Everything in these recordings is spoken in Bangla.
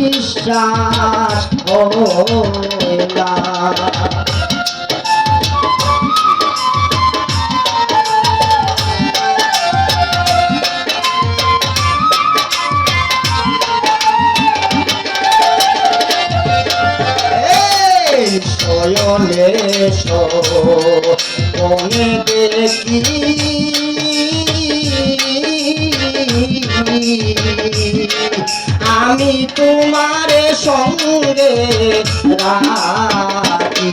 বিশ্বাস হয় না। শয়নে শোনে দেখি আমি তোমার সঙ্গে রাখি।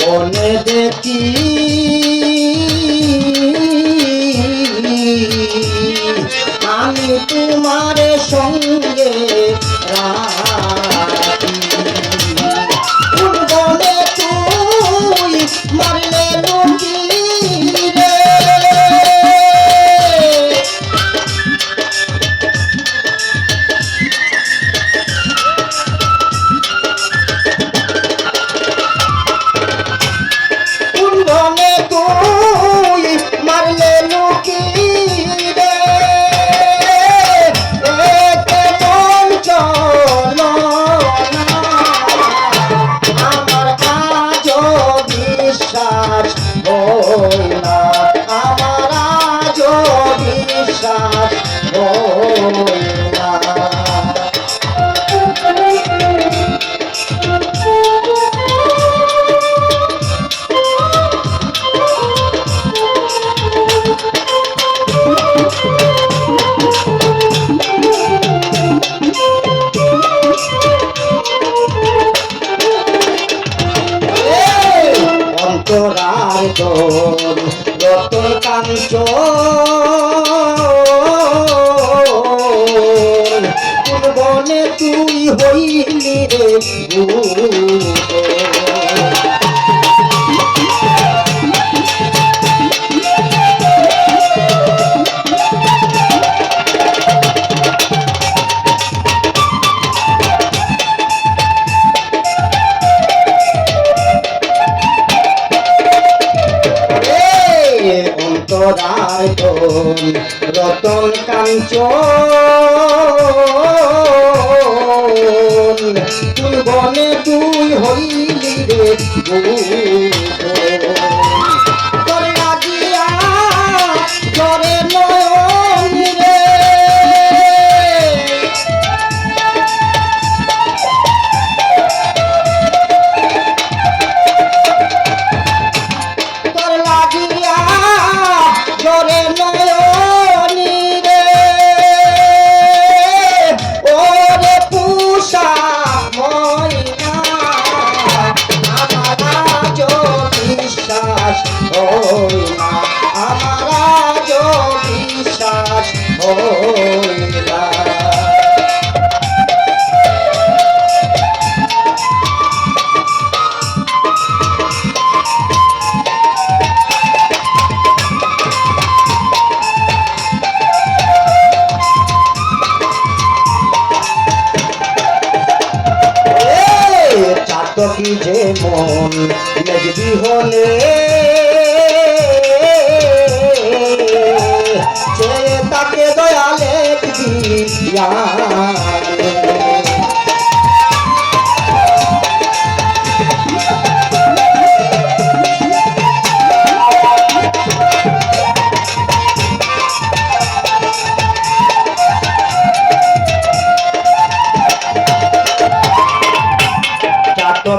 শোনে দেখি আমি তোমার সঙ্গে রাখি। বলে তুই মারলে লুকি রে অন্তরার দোল রতন কাঞ্চন কোন বনে তুই হইলি রে রতন কাঞ্চন তুই বনে তুই হইলি রে তোর লাগিয়া জরে নয়ন রে তোর লাগিয়া জরে নয়নি রে ওরে পুষা ময়না আমার আজ বিশ্বাস হয় না, আমার আজ বিশ্বাস হয় না। চাতকি যে মন মেঘবি হলে তাকে দয়ালে দিয়া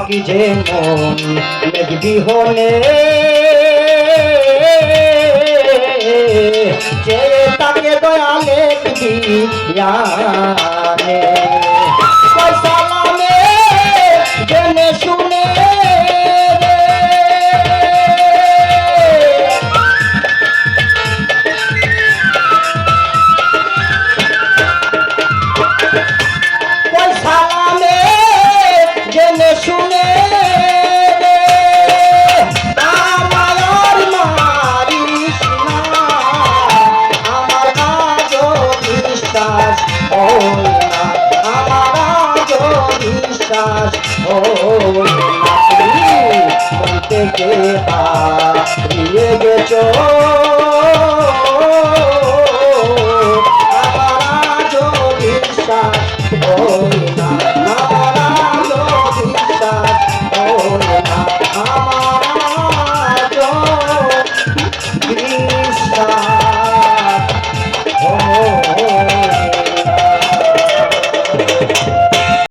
কি যে মন মেঘবি হলে যে তাকে দয়ালে দিয়ানে সালামে জেনে শুনে সালামে জেনে শুনে থেকে হারিয়ে গেছো